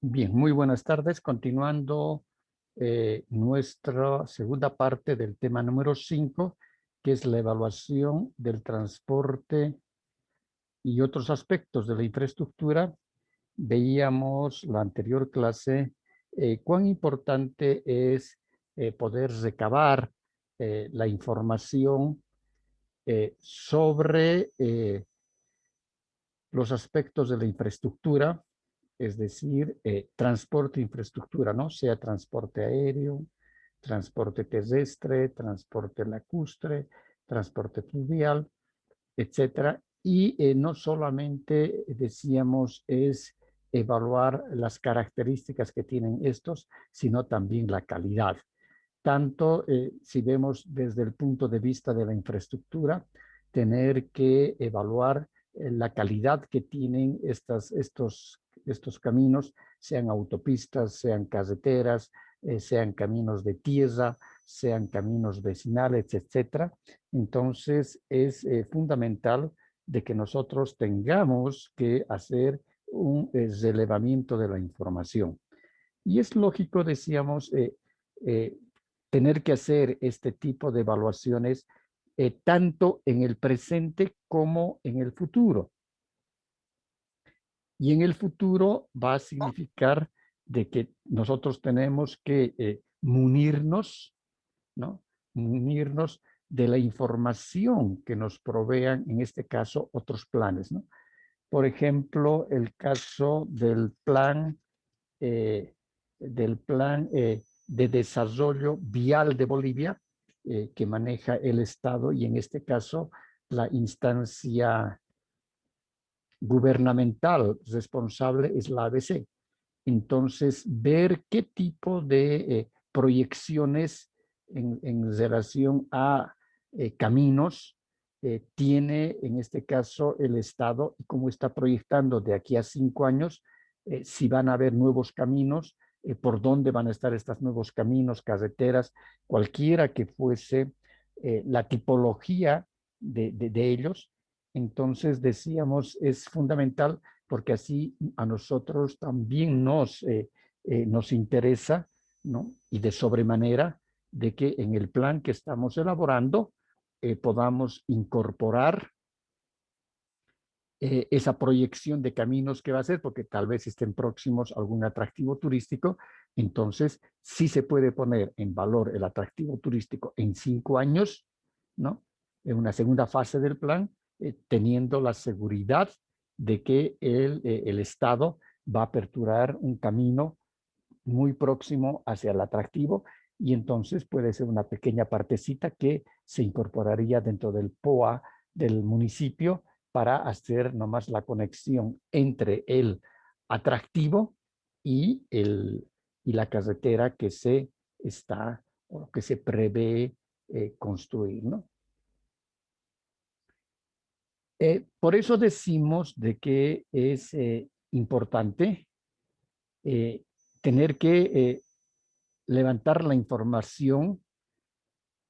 Bien, muy buenas tardes. Continuando nuestra segunda parte del tema número 5, que es la evaluación del transporte y otros aspectos de la infraestructura. Veíamos la anterior clase cuán importante es poder recabar la información sobre los aspectos de la infraestructura, es decir, transporte e infraestructura, ¿no? Sea transporte aéreo, transporte terrestre, transporte lacustre, transporte fluvial, etcétera. Y no solamente decíamos es evaluar las características que tienen estos, sino también la calidad. Tanto si vemos desde el punto de vista de la infraestructura, tener que evaluar la calidad que tienen estos caminos, sean autopistas, sean carreteras, sean caminos de tierra, sean caminos vecinales, etcétera. Entonces es fundamental de que nosotros tengamos que hacer un relevamiento de la información. Y es lógico, decíamos, eh, tener que hacer este tipo de evaluaciones tanto en el presente como en el futuro. Y en el futuro va a significar de que nosotros tenemos que munirnos, ¿no? Munirnos de la información que nos provean, en este caso, otros planes, ¿no? Por ejemplo, el caso del plan de desarrollo vial de Bolivia, que maneja el Estado y en este caso la instancia gubernamental responsable es la ABC. Entonces, ver qué tipo de proyecciones en relación a caminos tiene en este caso el Estado y cómo está proyectando de aquí a 5 años, si van a haber nuevos caminos, por dónde van a estar estos nuevos caminos, carreteras, cualquiera que fuese la tipología de ellos. Entonces, decíamos, es fundamental porque así a nosotros también nos interesa, ¿no? Y de sobremanera de que en el plan que estamos elaborando podamos incorporar esa proyección de caminos que va a ser, porque tal vez estén próximos a algún atractivo turístico. Entonces, sí se puede poner en valor el atractivo turístico en 5 años, ¿no? En una segunda fase del plan, teniendo la seguridad de que el Estado va a aperturar un camino muy próximo hacia el atractivo y entonces puede ser una pequeña partecita que se incorporaría dentro del POA del municipio para hacer nomás la conexión entre el atractivo y, y la carretera que se está o que se prevé construir, ¿no? Por eso decimos de que es importante eh, tener que levantar la información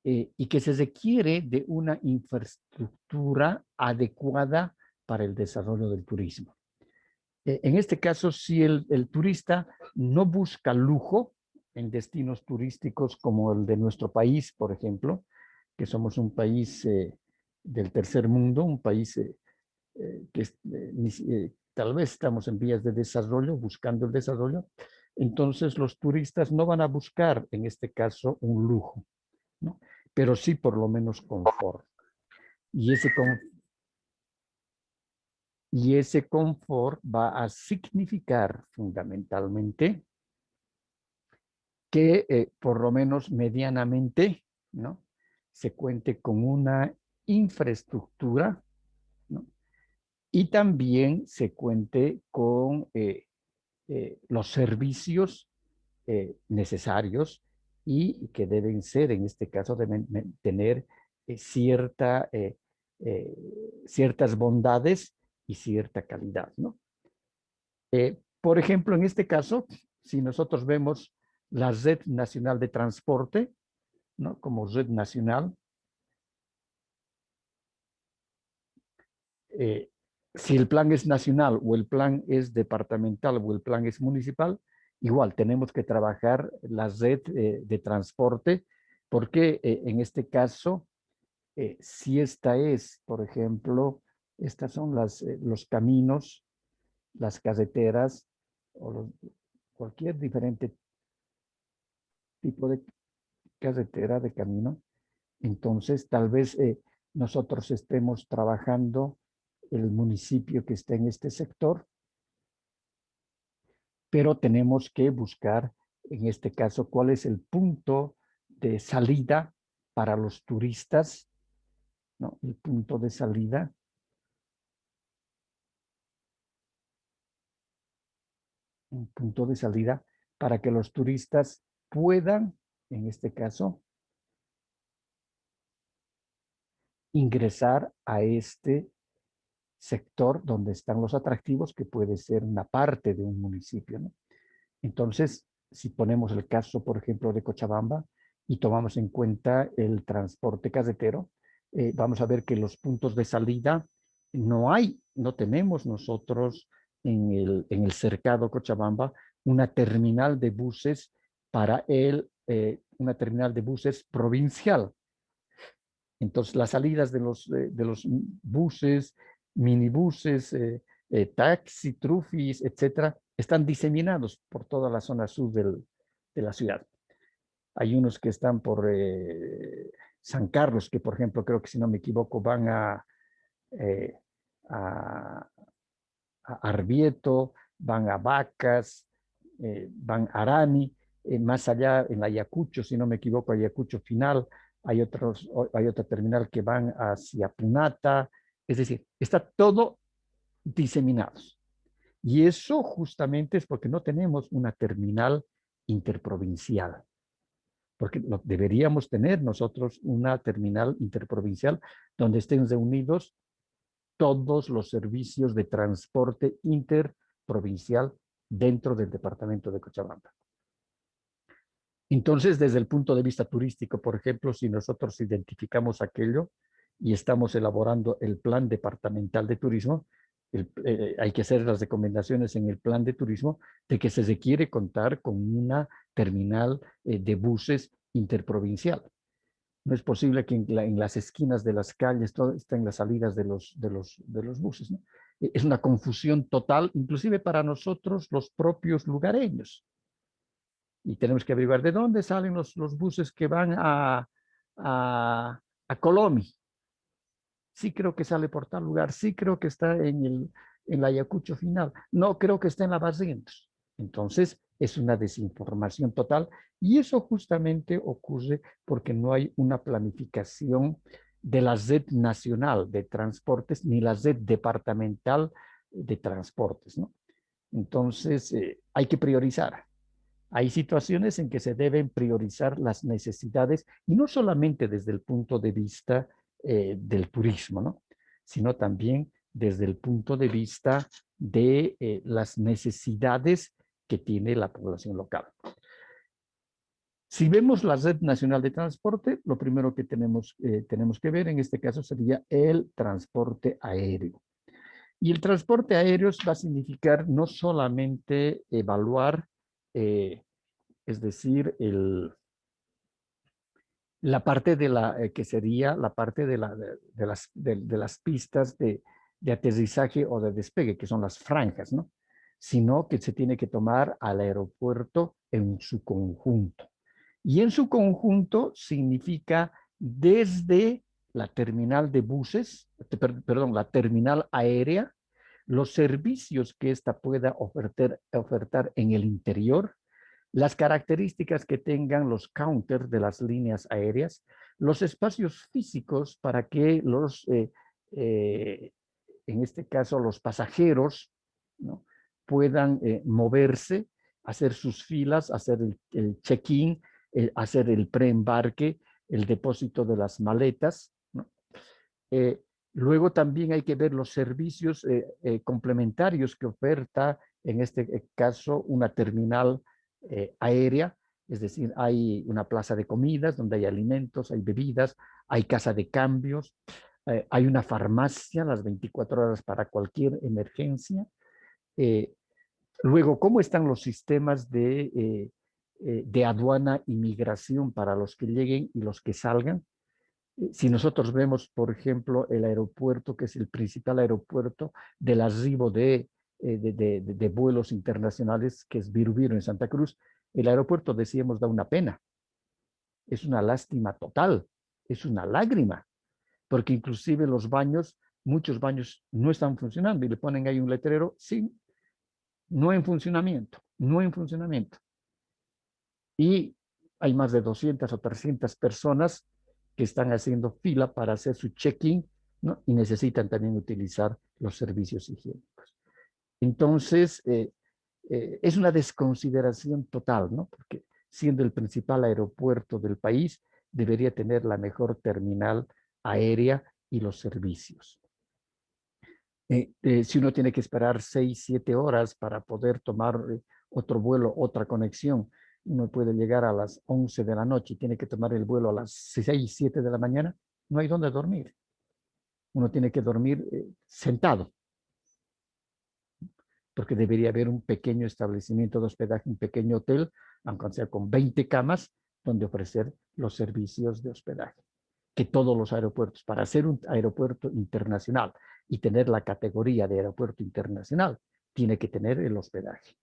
y que se requiere de una infraestructura adecuada para el desarrollo del turismo. En este caso, si el turista no busca lujo en destinos turísticos como el de nuestro país, por ejemplo, que somos un país del tercer mundo, un país que tal vez estamos en vías de desarrollo, buscando el desarrollo, entonces los turistas no van a buscar, en este caso, un lujo, ¿no? Pero sí por lo menos confort. Y ese confort va a significar fundamentalmente que por lo menos medianamente, ¿no? Se cuente con una infraestructura, ¿no? Y también se cuente con los servicios necesarios y que deben ser, en este caso, deben tener eh, ciertas bondades y cierta calidad, ¿no? Por ejemplo, en este caso, si nosotros vemos la Red Nacional de Transporte, ¿no? Como red nacional, eh, si el plan es nacional o el plan es departamental o el plan es municipal, igual tenemos que trabajar la red de transporte, porque en este caso, si esta es, por ejemplo, estas son los caminos, las carreteras o cualquier diferente tipo de carretera, de camino, entonces tal vez nosotros estemos trabajando el municipio que está en este sector, pero tenemos que buscar, en este caso, cuál es el punto de salida para los turistas, ¿no? El punto de salida. Un punto de salida para que los turistas puedan, en este caso, ingresar a este sector donde están los atractivos, que puede ser una parte de un municipio, ¿no? Entonces, si ponemos el caso, por ejemplo, de Cochabamba y tomamos en cuenta el transporte carretero, vamos a ver que los puntos de salida no tenemos nosotros en el cercado Cochabamba una terminal de buses una terminal de buses provincial. Entonces, las salidas de los buses, minibuses, taxi, trufis, etcétera, están diseminados por toda la zona sur de la ciudad. Hay unos que están por San Carlos, que por ejemplo, creo que si no me equivoco, van eh, a, a Arbieto, van a Vacas, van a Arani, más allá en Ayacucho, si no me equivoco, Ayacucho Final, hay otra terminal que van hacia Punata, es decir, está todo diseminado. Y eso justamente es porque no tenemos una terminal interprovincial, porque deberíamos tener nosotros una terminal interprovincial donde estén reunidos todos los servicios de transporte interprovincial dentro del departamento de Cochabamba. Entonces, desde el punto de vista turístico, por ejemplo, si nosotros identificamos aquello y estamos elaborando el plan departamental de turismo, hay que hacer las recomendaciones en el plan de turismo de que se requiere contar con una terminal de buses interprovincial. No es posible que en las esquinas de las calles todo estén las salidas de los buses, ¿no? Es una confusión total, inclusive para nosotros los propios lugareños. Y tenemos que averiguar de dónde salen los buses que van a Colomi. Sí creo que sale por tal lugar, sí creo que está en la Ayacucho Final, no creo que esté en la Barrientos. Entonces, es una desinformación total y eso justamente ocurre porque no hay una planificación de la red nacional de transportes ni la red departamental de transportes, ¿no? Entonces, hay que priorizar. Hay situaciones en que se deben priorizar las necesidades y no solamente desde el punto de vista del turismo, ¿no? Sino también desde el punto de vista de las necesidades que tiene la población local. Si vemos la Red Nacional de Transporte, lo primero que tenemos que ver en este caso sería el transporte aéreo. Y el transporte aéreo va a significar no solamente evaluar es decir, la parte que sería la parte de las pistas de aterrizaje o de despegue, que son las franjas, ¿no? Sino que se tiene que tomar al aeropuerto en su conjunto. Y en su conjunto significa desde la terminal de buses, perdón, la terminal aérea, los servicios que ésta pueda ofertar en el interior, las características que tengan los counters de las líneas aéreas, los espacios físicos para que en este caso, los pasajeros, ¿no? Puedan moverse, hacer sus filas, hacer el check-in, hacer el preembarque, el depósito de las maletas, ¿no? Luego también hay que ver los servicios complementarios que oferta, en este caso, una terminal aérea, es decir, hay una plaza de comidas donde hay alimentos, hay bebidas, hay casa de cambios, Hay una farmacia las 24 horas para cualquier emergencia. Luego, ¿cómo están los sistemas de aduana y migración para los que lleguen y los que salgan? Si nosotros vemos, por ejemplo, el aeropuerto, que es el principal aeropuerto del arribo de vuelos internacionales, que es Viru en Santa Cruz, el aeropuerto, decíamos, da una pena. Es una lástima total, es una lágrima, porque inclusive los baños, muchos baños no están funcionando y le ponen ahí un letrero, sí, no en funcionamiento, no en funcionamiento. Y hay más de 200 o 300 personas que están haciendo fila para hacer su check-in, ¿no? Y necesitan también utilizar los servicios higiénicos. Entonces, es una desconsideración total, ¿no? Porque siendo el principal aeropuerto del país, debería tener la mejor terminal aérea y los servicios. Si uno tiene que esperar 6, 7 horas para poder tomar otro vuelo, otra conexión, uno puede llegar a las 11 de la noche y tiene que tomar el vuelo a las 6, 7 de la mañana, no hay dónde dormir. Uno tiene que dormir sentado, porque debería haber un pequeño establecimiento de hospedaje, un pequeño hotel, aunque sea con 20 camas, donde ofrecer los servicios de hospedaje. Que todos los aeropuertos, para ser un aeropuerto internacional y tener la categoría de aeropuerto internacional, tiene que tener el hospedaje.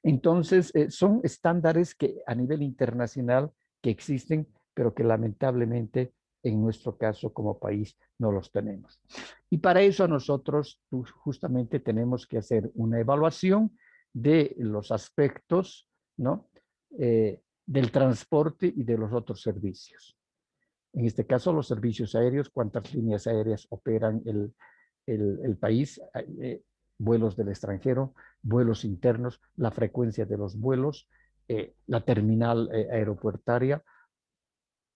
Entonces, son estándares que a nivel internacional que existen, pero que lamentablemente en nuestro caso como país no los tenemos. Y para eso nosotros justamente tenemos que hacer una evaluación de los aspectos, ¿no? Del transporte y de los otros servicios. En este caso, los servicios aéreos, cuántas líneas aéreas operan el país, vuelos del extranjero, vuelos internos, la frecuencia de los vuelos, la terminal aeropuertaria,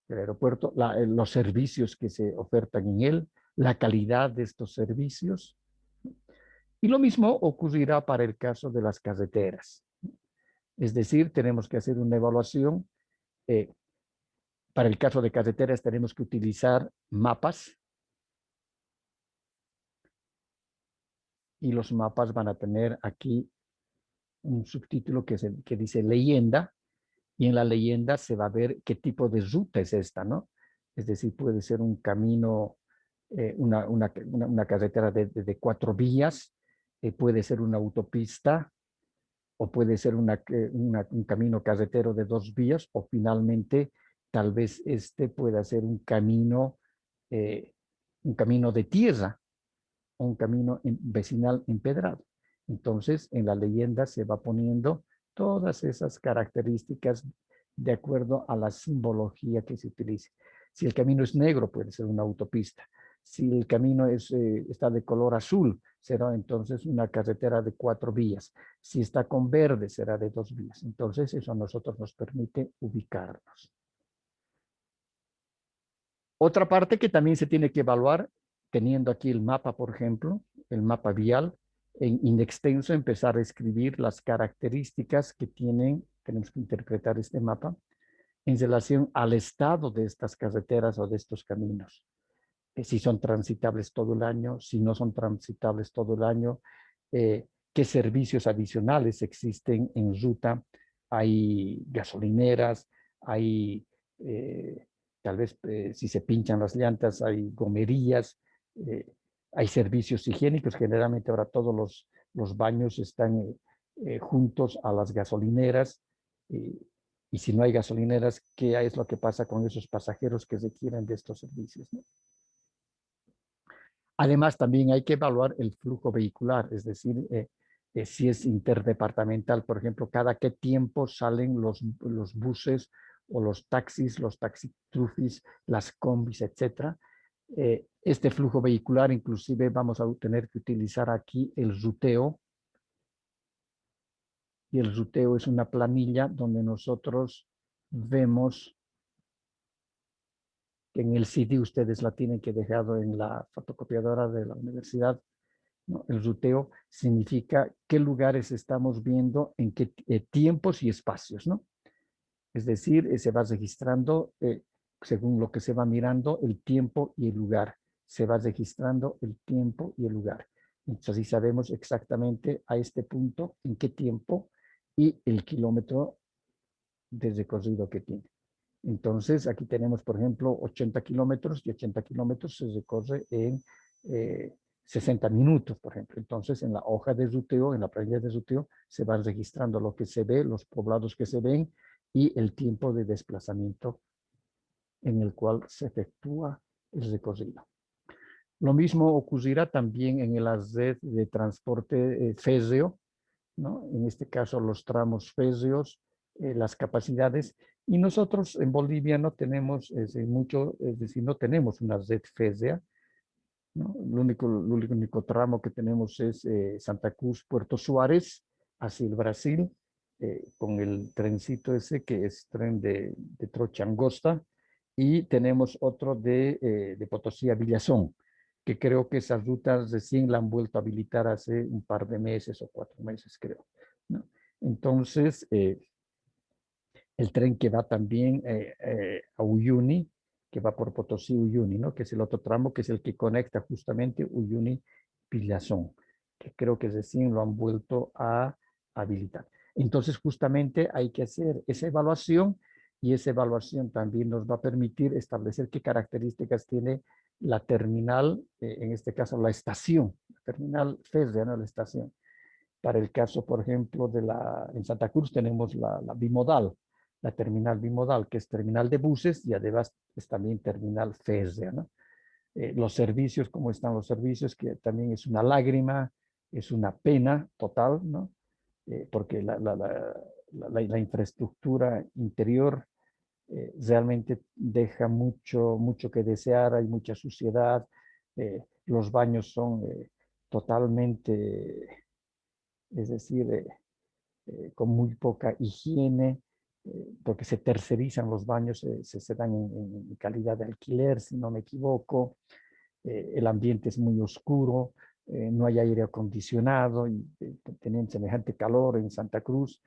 el aeropuerto, los servicios que se ofertan en él, la calidad de estos servicios. Y lo mismo ocurrirá para el caso de las carreteras. Es decir, tenemos que hacer una evaluación. Para el caso de carreteras tenemos que utilizar mapas, y los mapas van a tener aquí un subtítulo que dice leyenda, y en la leyenda se va a ver qué tipo de ruta es esta, ¿no? Es decir, puede ser un camino, una carretera de 4 vías, puede ser una autopista, o puede ser un camino carretero de 2 vías, o finalmente tal vez este pueda ser un camino de tierra, o un camino vecinal empedrado. Entonces, en la leyenda se va poniendo todas esas características de acuerdo a la simbología que se utilice. Si el camino es negro, puede ser una autopista. Si el camino está de color azul, será entonces una carretera de 4 vías. Si está con verde, será de 2 vías. Entonces, eso a nosotros nos permite ubicarnos. Otra parte que también se tiene que evaluar, teniendo aquí el mapa, por ejemplo, el mapa vial, en extenso empezar a escribir las características que tenemos que interpretar este mapa en relación al estado de estas carreteras o de estos caminos. Si son transitables todo el año, si no son transitables todo el año, qué servicios adicionales existen en ruta. Hay gasolineras, hay tal vez si se pinchan las llantas, hay gomerías, hay servicios higiénicos. Generalmente ahora todos los baños están juntos a las gasolineras. Y si no hay gasolineras, ¿qué es lo que pasa con esos pasajeros que requieren de estos servicios, ¿no? Además, también hay que evaluar el flujo vehicular, es decir, si es interdepartamental, por ejemplo, cada qué tiempo salen los buses o los taxitrufis, las combis, etcétera. Este flujo vehicular, inclusive vamos a tener que utilizar aquí el ruteo, y el ruteo es una planilla donde nosotros vemos que en el CD ustedes la tienen que dejar en la fotocopiadora de la universidad, ¿no? El ruteo significa qué lugares estamos viendo, en qué tiempos y espacios, ¿no? Es decir, se va registrando según lo que se va mirando, el tiempo y el lugar. Se va registrando el tiempo y el lugar. Entonces, así sabemos exactamente a este punto en qué tiempo y el kilómetro de recorrido que tiene. Entonces, aquí tenemos, por ejemplo, 80 kilómetros y 80 kilómetros se recorre en 60 minutos, por ejemplo. Entonces, en la hoja de ruteo, en la planilla de ruteo, se van registrando lo que se ve, los poblados que se ven y el tiempo de desplazamiento en el cual se efectúa el recorrido. Lo mismo ocurrirá también en la red de transporte férreo, ¿no? En este caso, los tramos férreos, las capacidades. Y nosotros en Bolivia no tenemos mucho, es decir, no tenemos una red férrea, ¿no? El único tramo que tenemos es Santa Cruz, Puerto Suárez, hacia el Brasil, con el trencito ese que es tren de trocha angosta, y tenemos otro de Potosí a Villazón, que creo que esas rutas recién la han vuelto a habilitar hace un par de meses o 4 meses, creo, ¿no? Entonces, el tren que va también a Uyuni, que va por Potosí, Uyuni, ¿no? Que es el otro tramo, que es el que conecta justamente Uyuni, Villazón, que creo que recién lo han vuelto a habilitar. Entonces, justamente hay que hacer esa evaluación y esa evaluación también nos va a permitir establecer qué características tiene la terminal, en este caso la estación, la terminal férrea, ¿no? La estación. Para el caso, por ejemplo, en Santa Cruz tenemos la bimodal, la terminal bimodal, que es terminal de buses y además es también terminal férrea, ¿no? Los servicios, ¿cómo están los servicios? Que también es una lágrima, es una pena total, ¿no? Porque la infraestructura interior realmente deja mucho que desear, hay mucha suciedad, los baños son totalmente, es decir, con muy poca higiene, porque se tercerizan los baños, se dan en calidad de alquiler, si no me equivoco. El ambiente es muy oscuro, no hay aire acondicionado, y tienen semejante calor en Santa Cruz.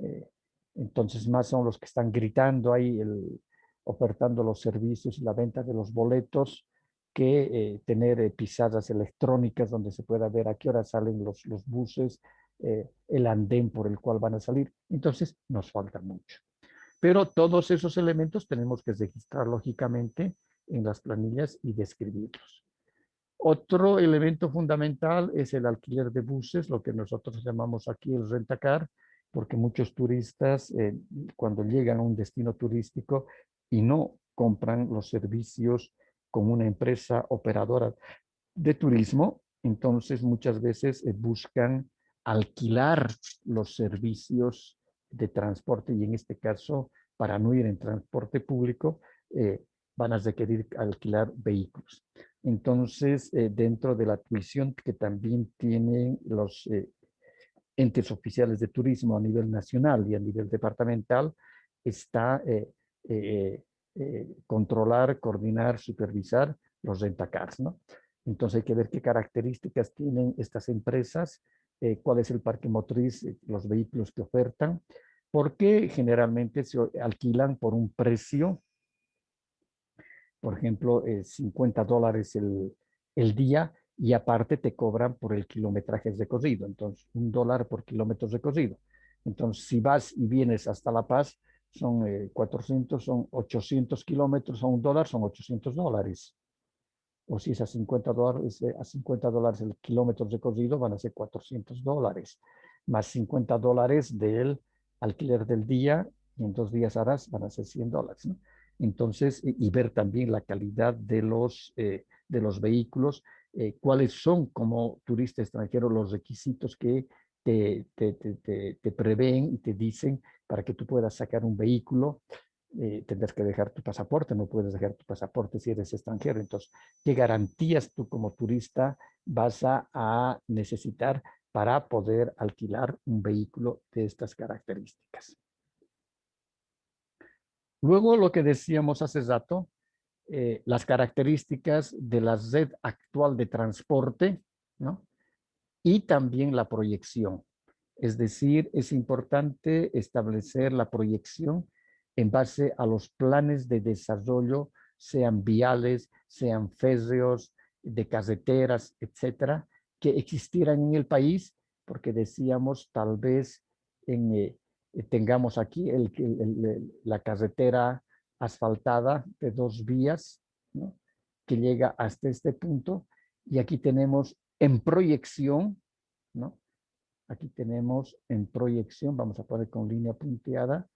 eh, entonces, más son los que están gritando ahí, ofertando los servicios y la venta de los boletos, que tener pisadas electrónicas donde se pueda ver a qué hora salen los buses, el andén por el cual van a salir. Entonces, nos falta mucho. Pero todos esos elementos tenemos que registrar lógicamente en las planillas y describirlos. Otro elemento fundamental es el alquiler de buses, lo que nosotros llamamos aquí el rentacar, porque muchos turistas cuando llegan a un destino turístico y no compran los servicios con una empresa operadora de turismo, entonces muchas veces buscan alquilar los servicios de transporte y en este caso, para no ir en transporte público, van a requerir alquilar vehículos. Entonces, dentro de la tuición que también tienen los entes oficiales de turismo a nivel nacional y a nivel departamental, está controlar, coordinar, supervisar los rentacars, ¿no? Entonces hay que ver qué características tienen estas empresas, cuál es el parque motriz, los vehículos que ofertan, porque generalmente se alquilan por un precio, por ejemplo, $50 el día, y aparte te cobran por el kilometraje recorrido. Entonces, $1 por kilómetro recorrido. Entonces, si vas y vienes hasta La Paz, son 400, son 800 kilómetros a $1, son $800. O si es a $50, a $50 el kilómetro recorrido, van a ser $400, más $50 del alquiler del día, y en 2 días harás, van a ser $100, ¿no? Entonces, y ver también la calidad de los vehículos, cuáles son como turista extranjero los requisitos que te prevén y te dicen para que tú puedas sacar un vehículo. Tendrás que dejar tu pasaporte, no puedes dejar tu pasaporte si eres extranjero. Entonces, ¿qué garantías tú como turista vas a necesitar para poder alquilar un vehículo de estas características? Luego, lo que decíamos hace rato, las características de la red actual de transporte, ¿no? Y también la proyección. Es decir, es importante establecer la proyección en base a los planes de desarrollo, sean viales, sean férreos, de carreteras, etcétera, que existieran en el país, porque decíamos tal vez tengamos aquí la carretera asfaltada de 2 vías, ¿no?, que llega hasta este punto, y aquí tenemos en proyección, ¿no? Aquí tenemos en proyección, vamos a poner con línea punteada,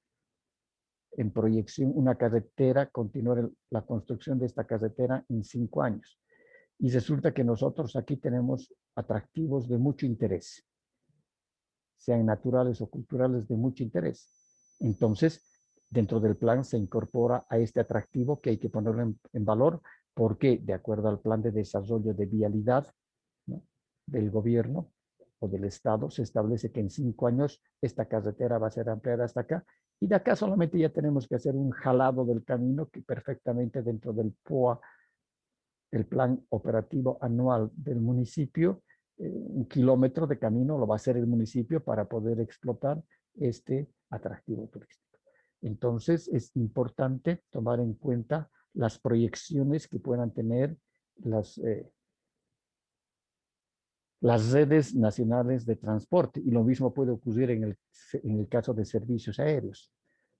en proyección una carretera, continuar la construcción de esta carretera en 5 años. Y resulta que nosotros aquí tenemos atractivos de mucho interés, sean naturales o culturales de mucho interés. Entonces, dentro del plan se incorpora a este atractivo que hay que ponerlo en valor, porque de acuerdo al plan de desarrollo de vialidad, ¿no?, del gobierno o del Estado, se establece que en 5 años esta carretera va a ser ampliada hasta acá, y de acá solamente ya tenemos que hacer un jalado del camino que perfectamente dentro del POA, el plan operativo anual del municipio, 1 kilómetro de camino lo va a hacer el municipio para poder explotar este atractivo turístico. Entonces es importante tomar en cuenta las proyecciones que puedan tener las redes nacionales de transporte, y lo mismo puede ocurrir en el caso de servicios aéreos.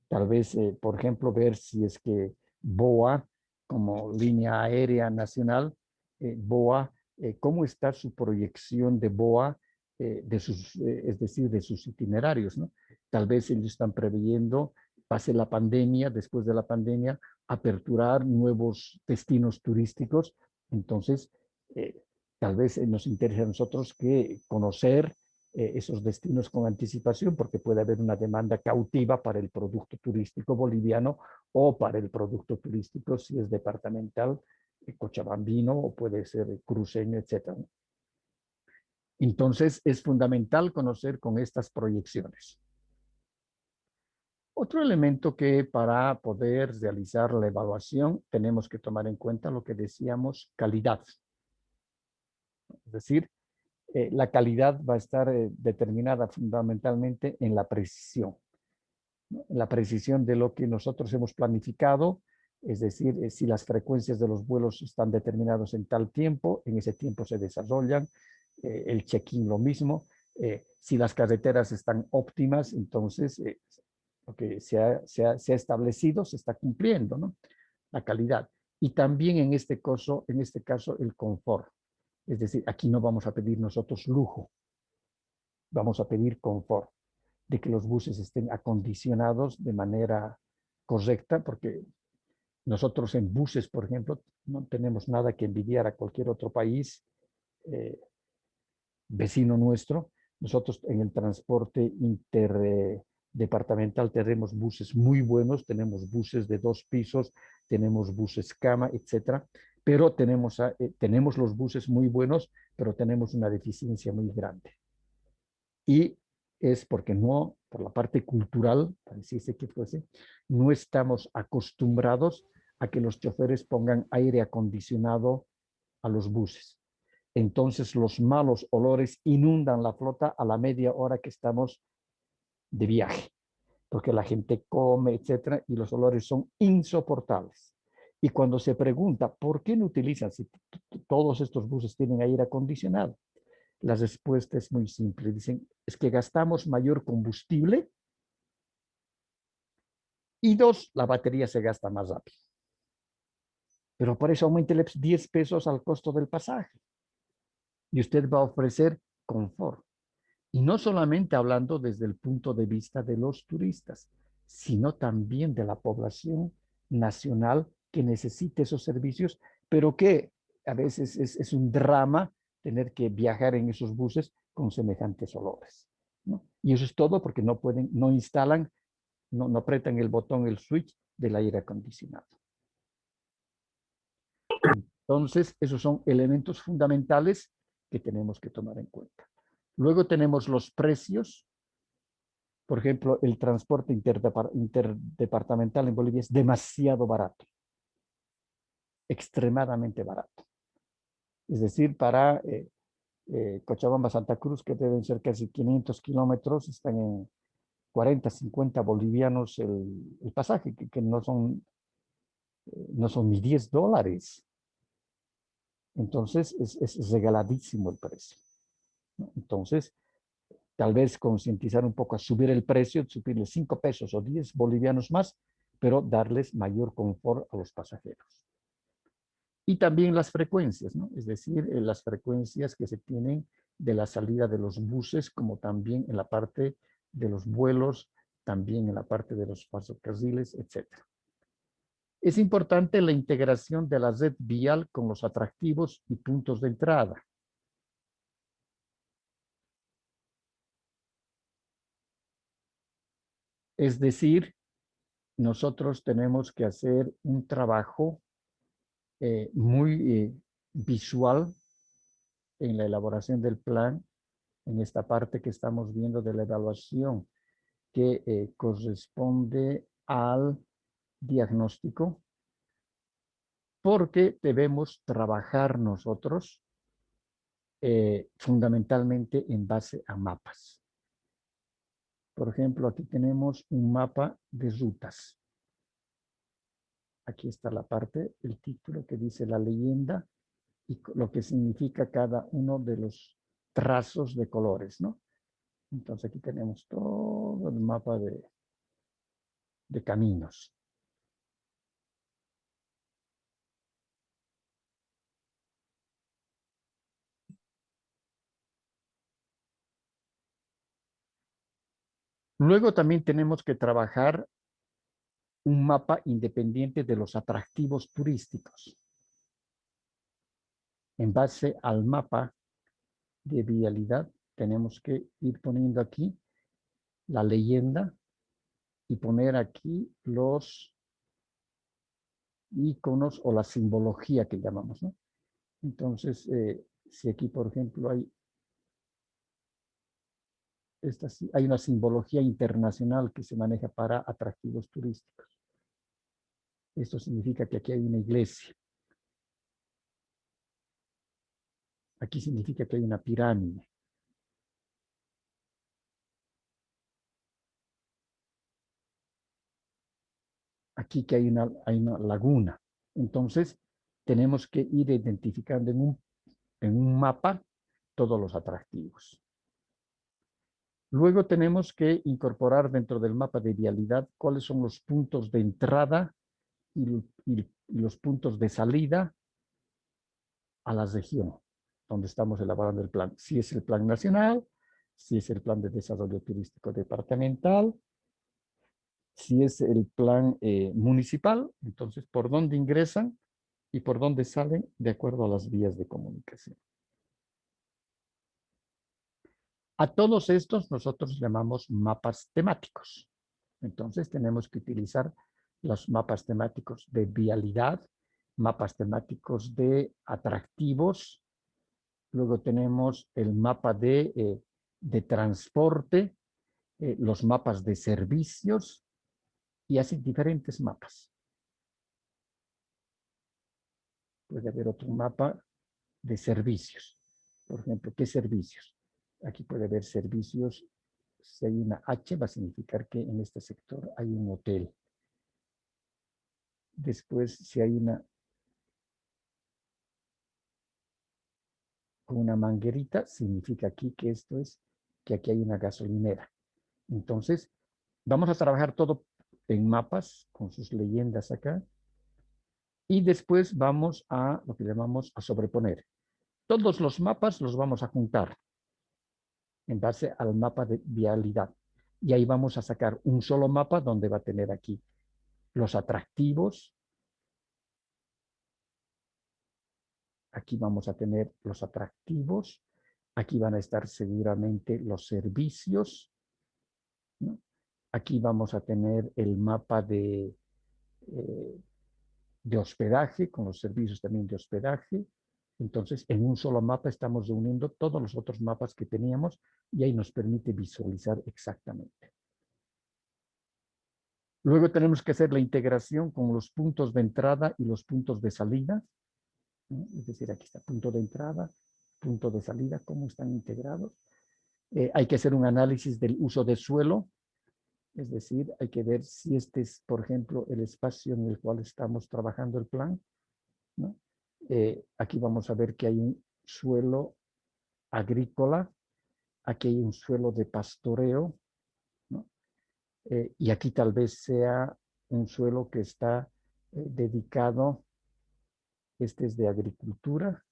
Tal vez, por ejemplo, ver si es que BOA, como línea aérea nacional, BOA, cómo está su proyección de BOA, es decir, de sus itinerarios, ¿no? Tal vez ellos están preveyendo, pase la pandemia, después de la pandemia, aperturar nuevos destinos turísticos. Entonces, tal vez nos interesa a nosotros que conocer esos destinos con anticipación, porque puede haber una demanda cautiva para el producto turístico boliviano o para el producto turístico, si es departamental, cochabambino, o puede ser cruceño, etc. Entonces, es fundamental conocer con estas proyecciones. Otro elemento que para poder realizar la evaluación tenemos que tomar en cuenta lo que decíamos, calidad. Es decir, la calidad va a estar determinada fundamentalmente en la precisión, ¿no?, en la precisión de lo que nosotros hemos planificado, es decir, si las frecuencias de los vuelos están determinados en tal tiempo, en ese tiempo se desarrollan, el check-in lo mismo, si las carreteras están óptimas, entonces lo que se ha establecido se está cumpliendo, ¿no?, la calidad. Y también en este caso el confort. Es decir, aquí no vamos a pedir nosotros lujo, vamos a pedir confort, de que los buses estén acondicionados de manera correcta, porque nosotros en buses, por ejemplo, no tenemos nada que envidiar a cualquier otro país vecino nuestro. Nosotros en el transporte interdepartamental tenemos buses muy buenos, tenemos buses de 2 pisos, tenemos buses cama, etcétera, pero tenemos los buses muy buenos, pero tenemos una deficiencia muy grande. Y es porque no, por la parte cultural, pareciese que fuese, no estamos acostumbrados a que los choferes pongan aire acondicionado a los buses. Entonces los malos olores inundan la flota a la media hora que estamos de viaje, porque la gente come, etcétera, y los olores son insoportables. Y cuando se pregunta, ¿por qué no utilizan si todos estos buses tienen aire acondicionado? La respuesta es muy simple. Dicen, es que gastamos mayor combustible, y 2, la batería se gasta más rápido. Pero por eso aumenta 10 pesos al costo del pasaje. Y usted va a ofrecer confort. Y no solamente hablando desde el punto de vista de los turistas, sino también de la población nacional que necesite esos servicios, pero que a veces es un drama tener que viajar en esos buses con semejantes olores, ¿no? Y eso es todo porque no pueden, no instalan, no apretan el botón, el switch del aire acondicionado. Entonces, esos son elementos fundamentales que tenemos que tomar en cuenta. Luego tenemos los precios. Por ejemplo, el transporte interdepartamental en Bolivia es demasiado barato, extremadamente barato. Es decir, para Cochabamba, Santa Cruz, que deben ser casi 500 kilómetros, están en 40, 50 bolivianos el pasaje, que no son ni $10. Entonces, es regaladísimo el precio, ¿no? Entonces, tal vez concientizar un poco a subir el precio, subirle 5 pesos o 10 bolivianos más, pero darles mayor confort a los pasajeros. Y también las frecuencias, ¿no? Es decir, las frecuencias que se tienen de la salida de los buses, como también en la parte de los vuelos, también en la parte de los ferrocarriles, etc. Es importante la integración de la red vial con los atractivos y puntos de entrada. Es decir, nosotros tenemos que hacer un trabajo muy visual en la elaboración del plan, en esta parte que estamos viendo de la evaluación, que corresponde al diagnóstico, porque debemos trabajar nosotros fundamentalmente en base a mapas. Por ejemplo, aquí tenemos un mapa de rutas. Aquí está la parte, el título que dice la leyenda y lo que significa cada uno de los trazos de colores, ¿no? Entonces aquí tenemos todo el mapa de caminos. Luego también tenemos que trabajar un mapa independiente de los atractivos turísticos. En base al mapa de vialidad, tenemos que ir poniendo aquí la leyenda y poner aquí los iconos o la simbología que llamamos, ¿no? Entonces, si aquí, por ejemplo, hay una simbología internacional que se maneja para atractivos turísticos. Esto significa que aquí hay una iglesia. Aquí significa que hay una pirámide. Aquí que hay una laguna. Entonces, tenemos que ir identificando en un mapa todos los atractivos. Luego tenemos que incorporar dentro del mapa de vialidad cuáles son los puntos de entrada y los puntos de salida a la región donde estamos elaborando el plan. Si es el plan nacional, si es el plan de desarrollo turístico departamental, si es el plan municipal, entonces por dónde ingresan y por dónde salen de acuerdo a las vías de comunicación. A todos estos nosotros llamamos mapas temáticos. Entonces tenemos que utilizar los mapas temáticos de vialidad, mapas temáticos de atractivos. Luego tenemos el mapa de transporte, los mapas de servicios y así diferentes mapas. Puede haber otro mapa de servicios. Por ejemplo, ¿qué servicios? Aquí puede haber servicios. Si hay una H, va a significar que en este sector hay un hotel. Después, si hay una manguerita, significa aquí que esto es que aquí hay una gasolinera. Entonces, vamos a trabajar todo en mapas con sus leyendas acá. Y después vamos a lo que llamamos a sobreponer. Todos los mapas los vamos a juntar en base al mapa de vialidad. Y ahí vamos a sacar un solo mapa donde va a tener aquí los atractivos. Aquí vamos a tener los atractivos. Aquí van a estar seguramente los servicios, ¿no? Aquí vamos a tener el mapa de hospedaje, con los servicios también de hospedaje. Entonces, en un solo mapa estamos reuniendo todos los otros mapas que teníamos y ahí nos permite visualizar exactamente. Luego tenemos que hacer la integración con los puntos de entrada y los puntos de salida, ¿no? Es decir, aquí está punto de entrada, punto de salida, cómo están integrados. Hay que hacer un análisis del uso de suelo, Es decir, hay que ver si este es, por ejemplo, el espacio en el cual estamos trabajando el plan, ¿no? Aquí vamos a ver que hay un suelo agrícola, aquí hay un suelo de pastoreo, ¿no? Y aquí tal vez sea un suelo que está dedicado, este es de agricultura,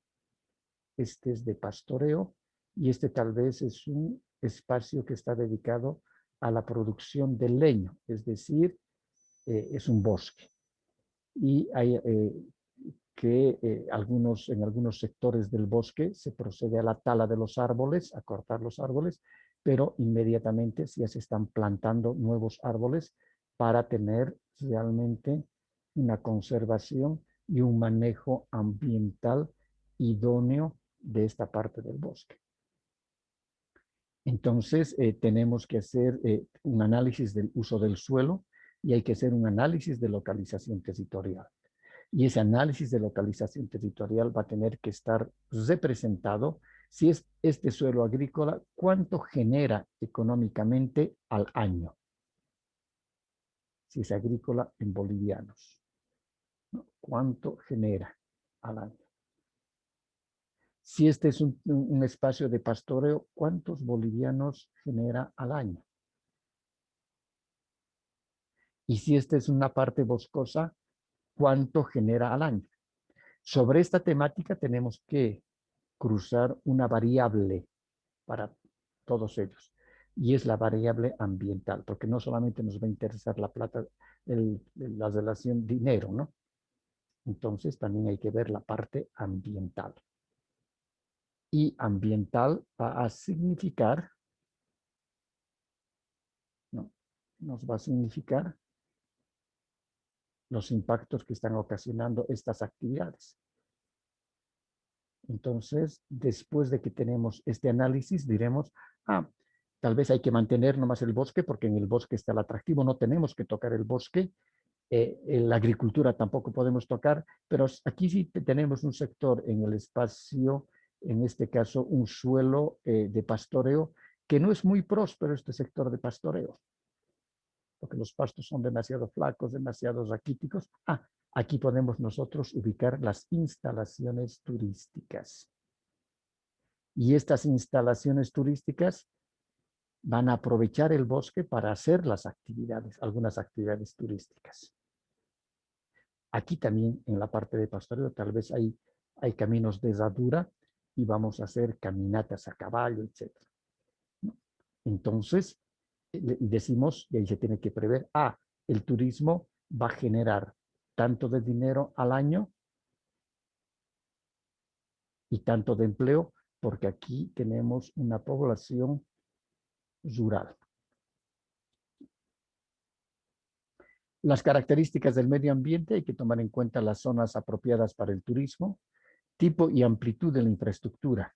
este es de pastoreo y este tal vez es un espacio que está dedicado a la producción de leño, es decir, es un bosque. Y hay en algunos sectores del bosque se procede a la tala de los árboles, a cortar los árboles, pero inmediatamente ya se están plantando nuevos árboles para tener realmente una conservación y un manejo ambiental idóneo de esta parte del bosque. Entonces, tenemos que hacer un análisis del uso del suelo y hay que hacer un análisis de localización territorial. Y ese análisis de localización territorial va a tener que estar representado si es este suelo agrícola, cuánto genera económicamente al año, si es agrícola en bolivianos, ¿no? ¿Cuánto genera al año? Si este es un espacio de pastoreo, ¿cuántos bolivianos genera al año? Y si esta es una parte boscosa, ¿cuánto genera al año? Sobre esta temática tenemos que cruzar una variable para todos ellos. Y es la variable ambiental, porque no solamente nos va a interesar la plata, la relación dinero, ¿no? Entonces también hay que ver la parte ambiental. Y ambiental va a significar, ¿no? Nos va a significar los impactos que están ocasionando estas actividades. Entonces, después de que tenemos este análisis, diremos, tal vez hay que mantener nomás el bosque porque en el bosque está el atractivo, no tenemos que tocar el bosque, la agricultura tampoco podemos tocar, pero aquí sí tenemos un sector en el espacio, en este caso un suelo de pastoreo, que no es muy próspero este sector de pastoreo, porque los pastos son demasiado flacos, demasiado raquíticos. Aquí podemos nosotros ubicar las instalaciones turísticas. Y estas instalaciones turísticas van a aprovechar el bosque para hacer las actividades, algunas actividades turísticas. Aquí también en la parte de pastoreo tal vez hay caminos de herradura y vamos a hacer caminatas a caballo, etc. Entonces, decimos, y ahí se tiene que prever, el turismo va a generar tanto de dinero al año y tanto de empleo, porque aquí tenemos una población rural. Las características del medio ambiente, hay que tomar en cuenta las zonas apropiadas para el turismo, tipo y amplitud de la infraestructura.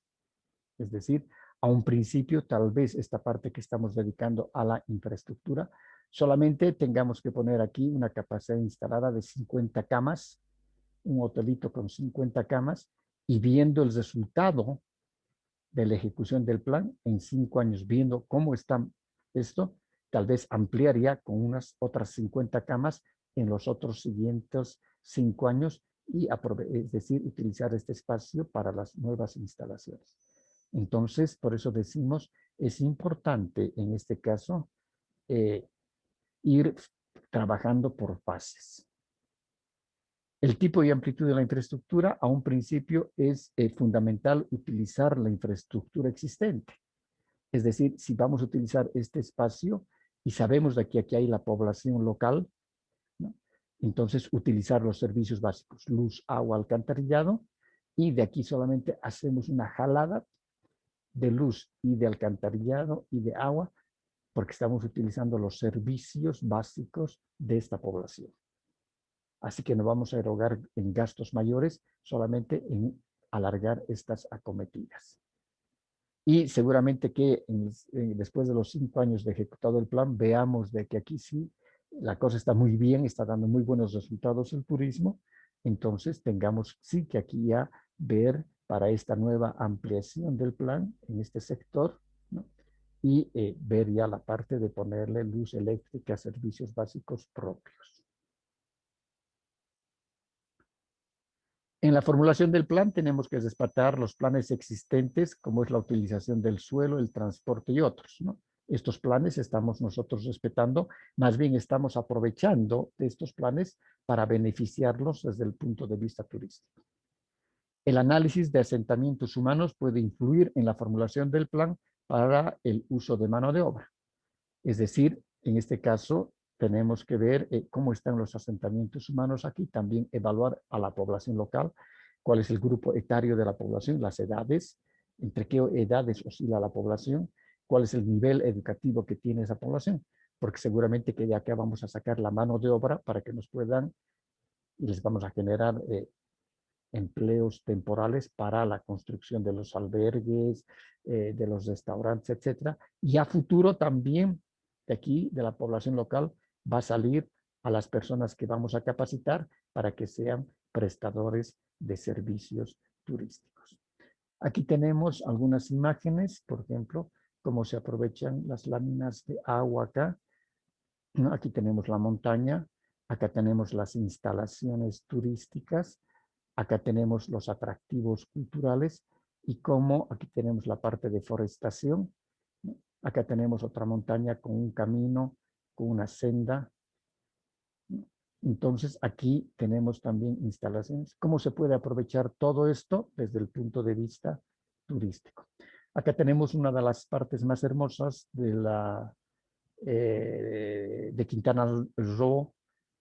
Es decir, a un principio, tal vez esta parte que estamos dedicando a la infraestructura, solamente tengamos que poner aquí una capacidad instalada de 50 camas, un hotelito con 50 camas, y viendo el resultado de la ejecución del plan en 5 años, viendo cómo está esto, tal vez ampliaría con unas otras 50 camas en los otros siguientes 5 años y es decir, utilizar este espacio para las nuevas instalaciones. Entonces, por eso decimos, es importante en este caso ir trabajando por fases. El tipo y amplitud de la infraestructura, a un principio es fundamental utilizar la infraestructura existente. Es decir, si vamos a utilizar este espacio y sabemos de que aquí hay la población local, ¿no? Entonces utilizar los servicios básicos, luz, agua, alcantarillado, y de aquí solamente hacemos una jalada de luz y de alcantarillado y de agua, porque estamos utilizando los servicios básicos de esta población. Así que no vamos a erogar en gastos mayores, solamente en alargar estas acometidas. Y seguramente que después de los 5 años de ejecutado el plan, veamos de que aquí sí la cosa está muy bien, está dando muy buenos resultados el turismo. Entonces tengamos sí que aquí ya ver para esta nueva ampliación del plan en este sector, ¿no? y ver ya la parte de ponerle luz eléctrica a servicios básicos propios. En la formulación del plan tenemos que respetar los planes existentes, como es la utilización del suelo, el transporte y otros, ¿no? Estos planes estamos nosotros respetando, más bien estamos aprovechando de estos planes para beneficiarlos desde el punto de vista turístico. El análisis de asentamientos humanos puede influir en la formulación del plan para el uso de mano de obra. Es decir, en este caso tenemos que ver cómo están los asentamientos humanos aquí, también evaluar a la población local, cuál es el grupo etario de la población, las edades, entre qué edades oscila la población, cuál es el nivel educativo que tiene esa población, porque seguramente que de acá vamos a sacar la mano de obra para que nos puedan y les vamos a generar empleos temporales para la construcción de los albergues, de los restaurantes, etcétera. Y a futuro también de aquí, de la población local, va a salir a las personas que vamos a capacitar para que sean prestadores de servicios turísticos. Aquí tenemos algunas imágenes, por ejemplo, cómo se aprovechan las láminas de agua acá. Aquí tenemos la montaña, acá tenemos las instalaciones turísticas, acá tenemos los atractivos culturales y cómo aquí tenemos la parte de forestación. Acá tenemos otra montaña con un camino, con una senda. Entonces aquí tenemos también instalaciones. ¿Cómo se puede aprovechar todo esto desde el punto de vista turístico? Acá tenemos una de las partes más hermosas de Quintana Roo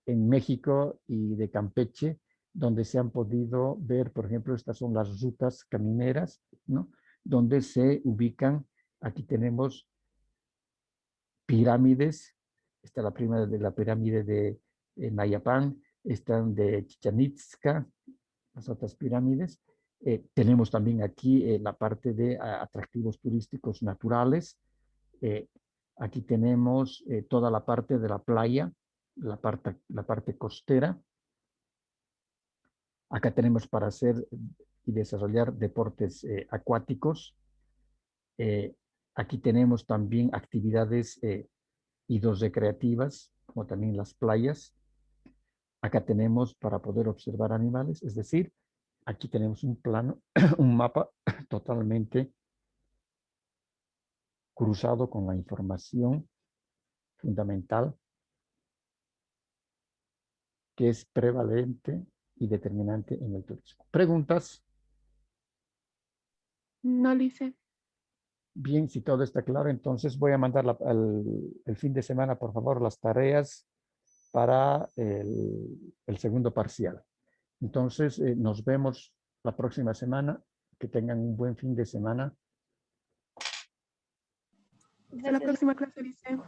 en México y de Campeche, donde se han podido ver, por ejemplo, estas son las rutas camineras, ¿no? Donde se ubican, aquí tenemos pirámides, está la primera de la pirámide de Mayapán, están de Chichén Itzá, las otras pirámides. Tenemos también aquí la parte de atractivos turísticos naturales. Aquí tenemos toda la parte de la playa, la parte costera. Acá tenemos para hacer y desarrollar deportes acuáticos. Aquí tenemos también actividades hidrorrecreativas, como también las playas. Acá tenemos para poder observar animales, es decir, aquí tenemos un plano, un mapa totalmente cruzado con la información fundamental que es prevalente y determinante en el turismo. ¿Preguntas? No, Lice. Bien, si todo está claro, entonces voy a mandar el fin de semana, por favor, las tareas para el segundo parcial. Entonces, nos vemos la próxima semana. Que tengan un buen fin de semana. Hasta la próxima clase, Lice.